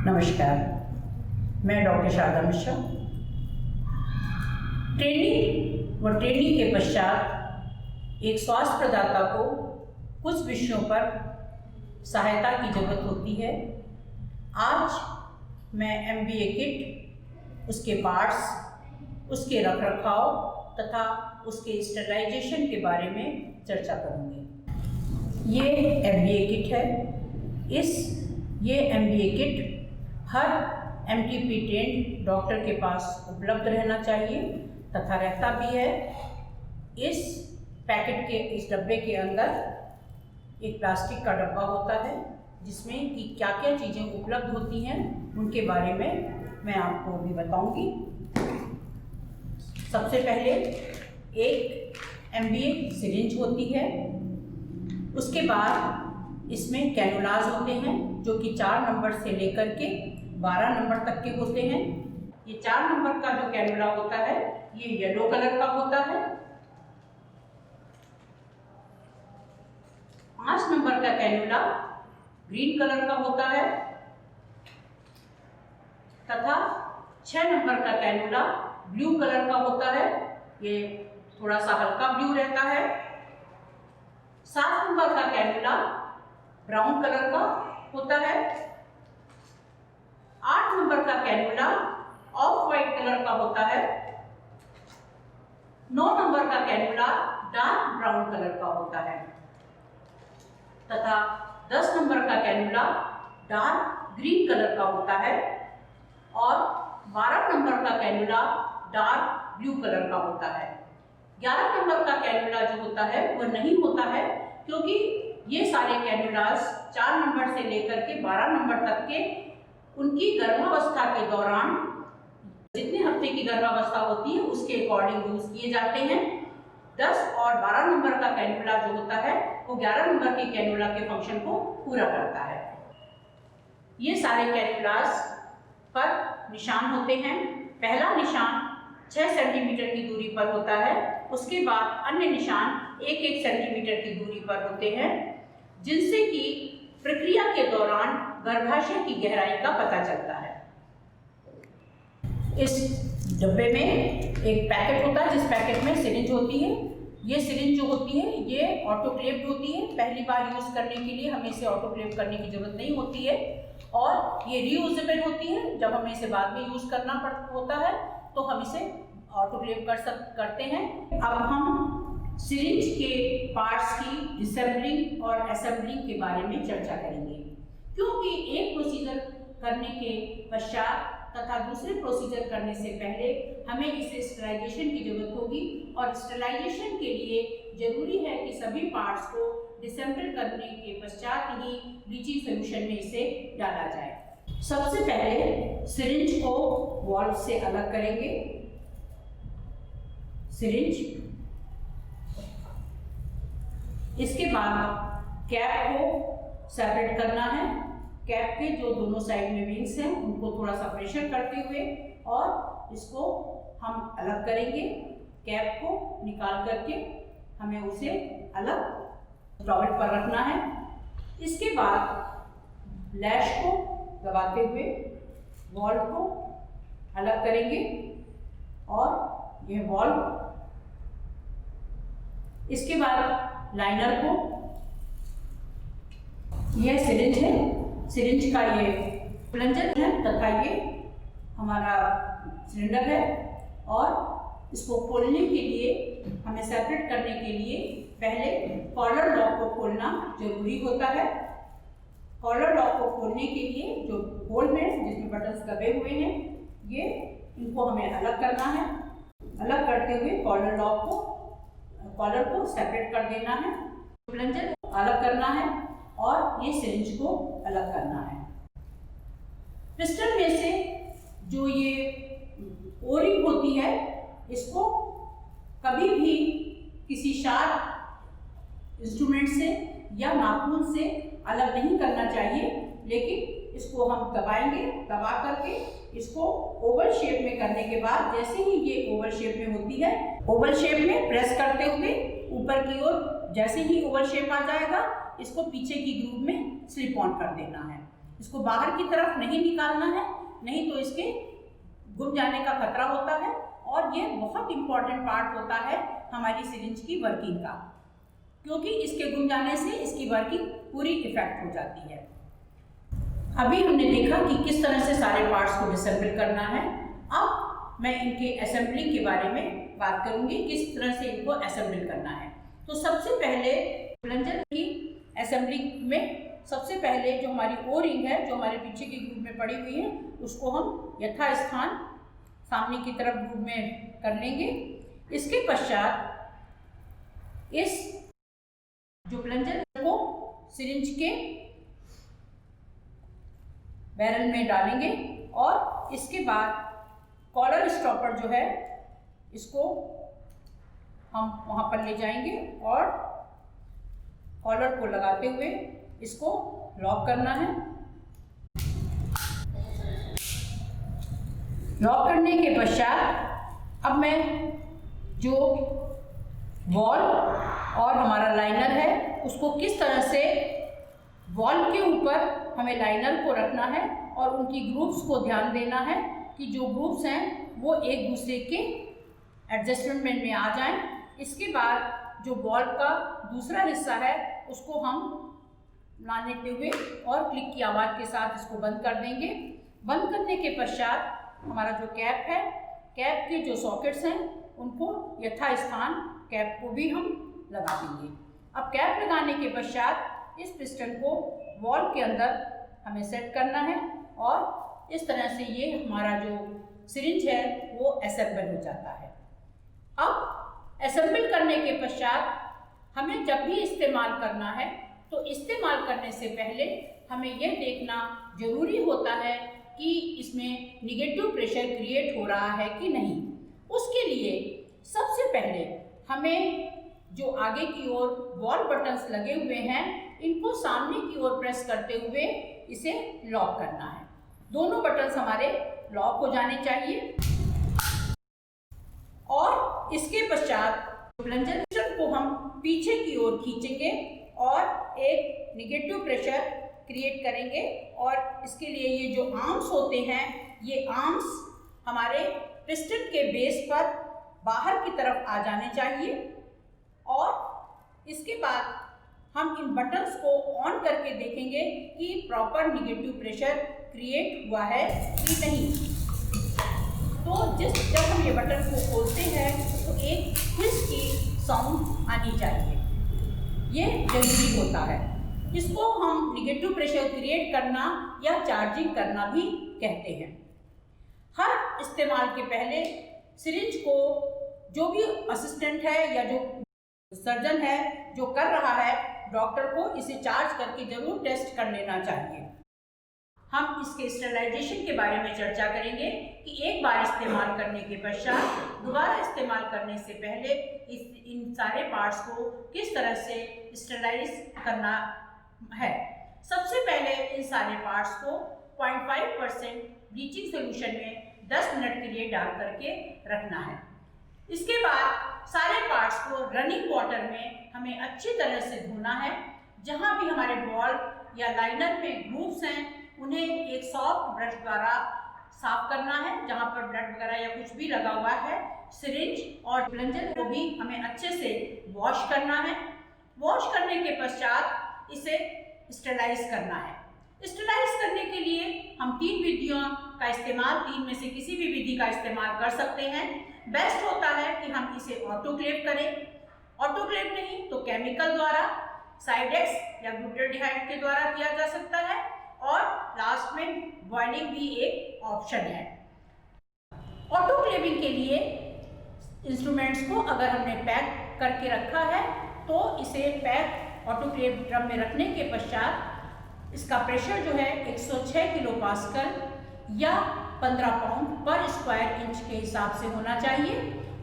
नमस्कार, मैं doctor Sharda Mishra. Training के पश्चात एक स्वास्थ्य प्रदाता को कुछ विषयों पर सहायता की जरूरत होती है। आज मैं MBA किट, उसके पार्ट्स, उसके रखरखाव तथा उसके स्टरलाइजेशन के बारे में चर्चा करूँगी। ये MBA किट है। ये MBA किट हर MTP ट्रेंड डॉक्टर के पास उपलब्ध रहना चाहिए तथा रहता भी है। इस पैकेट के इस डब्बे के अंदर एक प्लास्टिक का डब्बा होता है जिसमें कि क्या क्या चीज़ें उपलब्ध होती हैं उनके बारे में मैं आपको भी बताऊंगी। सबसे पहले एक MBA सिरिंज होती है। उसके बाद इसमें कैनुलाज होते हैं जो कि 4 नंबर से लेकर के 12 नंबर तक के होते हैं। ये 4 नंबर का जो कैनुला होता है ये येलो कलर का होता है। 5 नंबर का कैनुला ग्रीन कलर का होता है तथा 6 नंबर का कैनुला ब्लू कलर का होता है। ये थोड़ा सा हल्का ब्लू रहता है। 7 नंबर का कैनुला ब्राउन कलर का होता है। 8 नंबर का कैनुला ऑफ वाइट कलर का होता है। 9 नंबर का कैनुला डार्क ब्राउन कलर का होता है तथा 10 नंबर का कैनुला डार्क ग्रीन कलर का होता है और 12 नंबर का कैनुला डार्क ब्लू कलर का होता है। 11 नंबर का कैनुला जो होता है वह नहीं होता है क्योंकि ये सारे कैनुलास 4 नंबर से लेकर के 12 नंबर तक के उनकी गर्भावस्था के दौरान जितने हफ्ते की गर्भावस्था होती है उसके अकॉर्डिंग यूज किए जाते हैं। 10 और 12 नंबर का कैनुला जो होता है वो 11 नंबर के कैनुला के फंक्शन को पूरा करता है। ये सारे कैनुलास पर निशान होते हैं। पहला निशान 6 सेंटीमीटर की दूरी पर होता है। उसके बाद अन्य निशान 1-1 सेंटीमीटर की दूरी पर होते हैं जिनसे कि प्रक्रिया के दौरान गर्भाशय की गहराई का पता चलता है। इस डब्बे में एक पैकेट होता है जिस पैकेट में सिरिंज होती है। ये सिरिंज जो होती है ये ऑटोक्लेव्ड होती है। पहली बार यूज करने के लिए हमें इसे ऑटोक्लेव करने की जरूरत नहीं होती है और ये रीयूजेबल होती है। जब हमें इसे बाद में यूज करना होता है तो हम इसे ऑटोक्लेव करते हैं। अब हम सिरिंज के पार्ट्स की डिसेंबलिंग और असेंबलिंग के बारे में चर्चा करेंगे क्योंकि एक प्रोसीजर करने के पश्चात तथा दूसरे प्रोसीजर करने से पहले हमें इसे स्टरलाइजेशन की जरूरत होगी और स्टरलाइजेशन के लिए जरूरी है कि सभी पार्ट्स को डिसेंबल करने के पश्चात ही ब्लीचिंग सोल्यूशन में इसे डाला जाए। सबसे पहले सिरिंज को वॉल्व से अलग करेंगे। सिरिंज, इसके बाद कैप को सेपरेट करना है। कैप के जो दोनों साइड में विंग्स हैं उनको थोड़ा सा प्रेशर करते हुए और इसको हम अलग करेंगे। कैप को निकाल करके हमें उसे अलग टॉवेल पर रखना है। इसके बाद लैश को दबाते हुए वॉल्व को अलग करेंगे और यह वॉल्व, इसके बाद लाइनर को, यह सिरिंज है, सिरिंज का ये प्लंजर है तथा ये हमारा सिलेंडर है और इसको खोलने के लिए हमें सेपरेट करने के लिए पहले कॉलर लॉक को खोलना जरूरी होता है। कॉलर लॉक को खोलने के लिए जो होल में जिसमें बटन्स दबे हुए हैं ये इनको हमें अलग करना है। अलग करते हुए कॉलर को सेपरेट कर देना है, प्लंजर को अलग करना है और ये सिरिंज को अलग करना है। पिस्टन में से जो ये ओरिंग होती है इसको कभी भी किसी शार्प इंस्ट्रूमेंट से या नाखून से अलग नहीं करना चाहिए, लेकिन इसको हम दबाएंगे। दबा करके इसको ओवल शेप में करने के बाद जैसे ही ये ओवल शेप में होती है, ओवल शेप में प्रेस करते हुए ऊपर की ओर जैसे ही ओवल शेप आ जाएगा इसको पीछे की ग्रूव में स्लिप ऑन कर देना है। इसको बाहर की तरफ नहीं निकालना है, नहीं तो इसके गुम जाने का खतरा होता है। और ये बहुत इम्पॉर्टेंट पार्ट होता है हमारी सिरिंज की वर्किंग का, क्योंकि इसके गुम जाने से इसकी वर्किंग पूरी इफेक्ट हो जाती है। अभी हमने देखा कि किस तरह से सारे पार्ट्स को डिसेंबल करना है। अब मैं इनके असेंबलिंग के बारे में बात करूंगी, किस तरह से इनको असेंबल करना है। तो सबसे पहले प्लंजर की असेंबलिंग में सबसे पहले जो हमारी ओ रिंग है, जो हमारे पीछे की ग्रुप में पड़ी हुई है, उसको हम यथास्थान सामने की तरफ ग्रुप में कर लेंगे। इसके पश्चात इस जो प्लंजर को सिरिंज के बैरल में डालेंगे और इसके बाद कॉलर स्टॉपर जो है इसको हम वहाँ पर ले जाएंगे और कॉलर को लगाते हुए इसको लॉक करना है। लॉक करने के पश्चात अब मैं जो वॉल और हमारा लाइनर है उसको किस तरह से वॉल के ऊपर हमें लाइनर को रखना है और उनकी ग्रुप्स को ध्यान देना है कि जो ग्रुप्स हैं वो एक दूसरे के एडजस्टमेंट में आ जाएं। इसके बाद जो वॉल का दूसरा हिस्सा है उसको हम ना लेते हुए और क्लिक की आवाज़ के साथ इसको बंद कर देंगे। बंद करने के पश्चात हमारा जो कैप है, कैप के जो सॉकेट्स हैं उनको यथास्थान कैप को भी हम लगा देंगे। अब कैप लगाने के पश्चात इस पिस्टन को वॉल के अंदर हमें सेट करना है और इस तरह से ये हमारा जो सिरिंज है वो असेंबल हो जाता है। अब असेंबल करने के पश्चात हमें जब भी इस्तेमाल करना है तो इस्तेमाल करने से पहले हमें यह देखना जरूरी होता है कि इसमें निगेटिव प्रेशर क्रिएट हो रहा है कि नहीं। उसके लिए सबसे पहले हमें जो आगे की ओर वॉल बटन्स लगे हुए हैं इनको सामने की ओर प्रेस करते हुए इसे लॉक करना है। दोनों बटन्स हमारे लॉक हो जाने चाहिए और इसके पश्चात प्लंजर को हम पीछे की ओर खींचेंगे और एक निगेटिव प्रेशर क्रिएट करेंगे और इसके लिए ये जो आर्म्स होते हैं ये आर्म्स हमारे पिस्टन के बेस पर बाहर की तरफ आ जाने चाहिए और इसके बाद हम इन बटन्स को ऑन करके देखेंगे कि प्रॉपर निगेटिव प्रेशर क्रिएट हुआ है कि नहीं। तो जब हम ये बटन को खोलते हैं तो एक हिस की साउंड आनी चाहिए, ये जरूरी होता है। इसको हम निगेटिव प्रेशर क्रिएट करना या चार्जिंग करना भी कहते हैं। हर इस्तेमाल के पहले सिरिंज को जो भी असिस्टेंट है या जो सर्जन है जो कर रहा है, डॉक्टर को इसे चार्ज करके जरूर टेस्ट कर लेना चाहिए। हम इसके स्टेरिलाइजेशन के बारे में चर्चा करेंगे कि एक बार इस्तेमाल करने के पश्चात दोबारा इस्तेमाल करने से पहले इन सारे पार्ट्स को किस तरह से स्टेरिलाइज करना है। सबसे पहले इन सारे पार्ट्स को 0.5% ब्लीचिंग सोल्यूशन में 10 मिनट के लिए डाल करके रखना है। इसके बाद सारे पार्ट्स को रनिंग वाटर में हमें अच्छी तरह से धोना है। जहाँ भी हमारे बॉल या लाइनर में ग्रूव्स हैं उन्हें एक सॉफ्ट ब्रश द्वारा साफ करना है। जहाँ पर ब्लड वगैरह या कुछ भी लगा हुआ है, सिरिंज और प्लंजर को भी हमें अच्छे से वॉश करना है। वॉश करने के पश्चात इसे स्टेरिलाइज करना है। स्टेरिलाइज करने के लिए हम 3 विधियों का इस्तेमाल, 3 में से किसी भी विधि का इस्तेमाल कर सकते हैं। बेस्ट होता है कि हम इसे ऑटोक्लेव करें, ऑटोक्लेव नहीं तो केमिकल द्वारा, साइडेक्स या ग्लूटाल्डिहाइड के द्वारा किया जा सकता है और लास्ट में बॉइलिंग भी एक ऑप्शन है। ऑटोक्लेविंग के लिए इंस्ट्रूमेंट्स को अगर हमने पैक करके रखा है तो इसे पैक ऑटोक्लेव ड्रम में रखने के पश्चात इसका प्रेशर जो है 106 किलो पास्कल या 15 पाउंड पर स्क्वायर इंच के हिसाब से होना चाहिए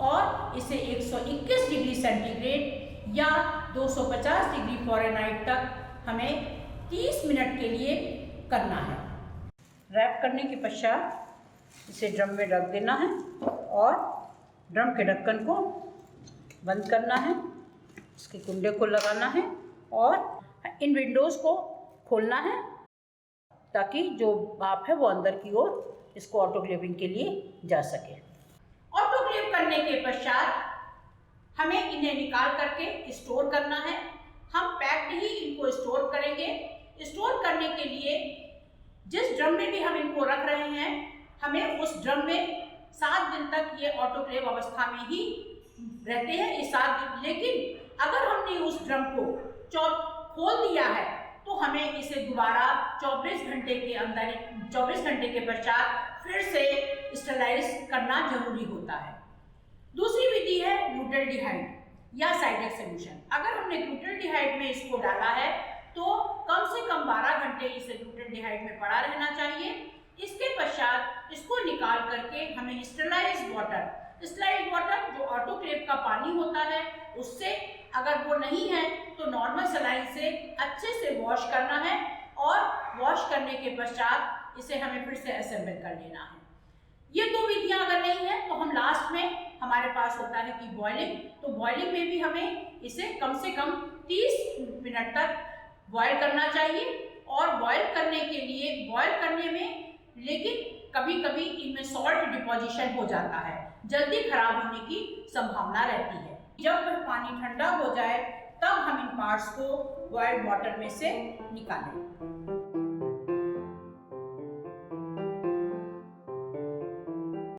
और इसे 121 डिग्री सेंटीग्रेड या 250 डिग्री फ़ारेनहाइट तक हमें 30 मिनट के लिए करना है। रैप करने के पश्चात इसे ड्रम में रख देना है और ड्रम के ढक्कन को बंद करना है, इसके कुंडे को लगाना है और इन विंडोज़ को खोलना है ताकि जो भाप है वो अंदर की ओर इसको ऑटोक्लेविंग के लिए जा सके। ऑटोक्लेव करने के पश्चात हमें इन्हें निकाल करके स्टोर करना है। हम पैक्ड ही इनको स्टोर करेंगे। स्टोर करने के लिए जिस ड्रम में भी हम इनको रख रहे हैं, हमें उस ड्रम में 7 दिन तक ये ऑटोक्लेव अवस्था में ही रहते हैं, ये 7 दिन। लेकिन अगर हमने उस ड्रम को खोल दिया है तो हमें इसे दोबारा 24 घंटे के अंदर, 24 घंटे के पश्चात फिर से स्टरलाइज करना जरूरी होता है। दूसरी विधि है ग्लूटाल्डिहाइड या साइडेक्स सॉल्यूशन। अगर हमने ग्लूटाल्डिहाइड में इसको डाला है तो कम से कम 12 घंटे इसे ग्लूटाल्डिहाइड में पड़ा रहना चाहिए। इसके पश्चात इसको निकाल करके हमें स्टरलाइज्ड वाटर जो ऑटोक्लेव का पानी होता है उससे, अगर वो नहीं है तो नॉर्मल सलाइन से अच्छे से वॉश करना है और वॉश करने के पश्चात इसे हमें फिर से असेंबल कर लेना है। ये 2 विधियां अगर नहीं है तो हम लास्ट में हमारे पास होता है कि बॉइलिंग। तो बॉइलिंग में भी हमें इसे कम से कम 30 मिनट तक बॉयल करना चाहिए। और बॉयल करने में लेकिन कभी कभी इनमें सॉल्ट डिपोजिशन हो जाता है, जल्दी खराब होने की संभावना रहती है। जब पानी ठंडा हो जाए तब हम इन पार्ट्स को बॉइल्ड वाटर में से निकालें।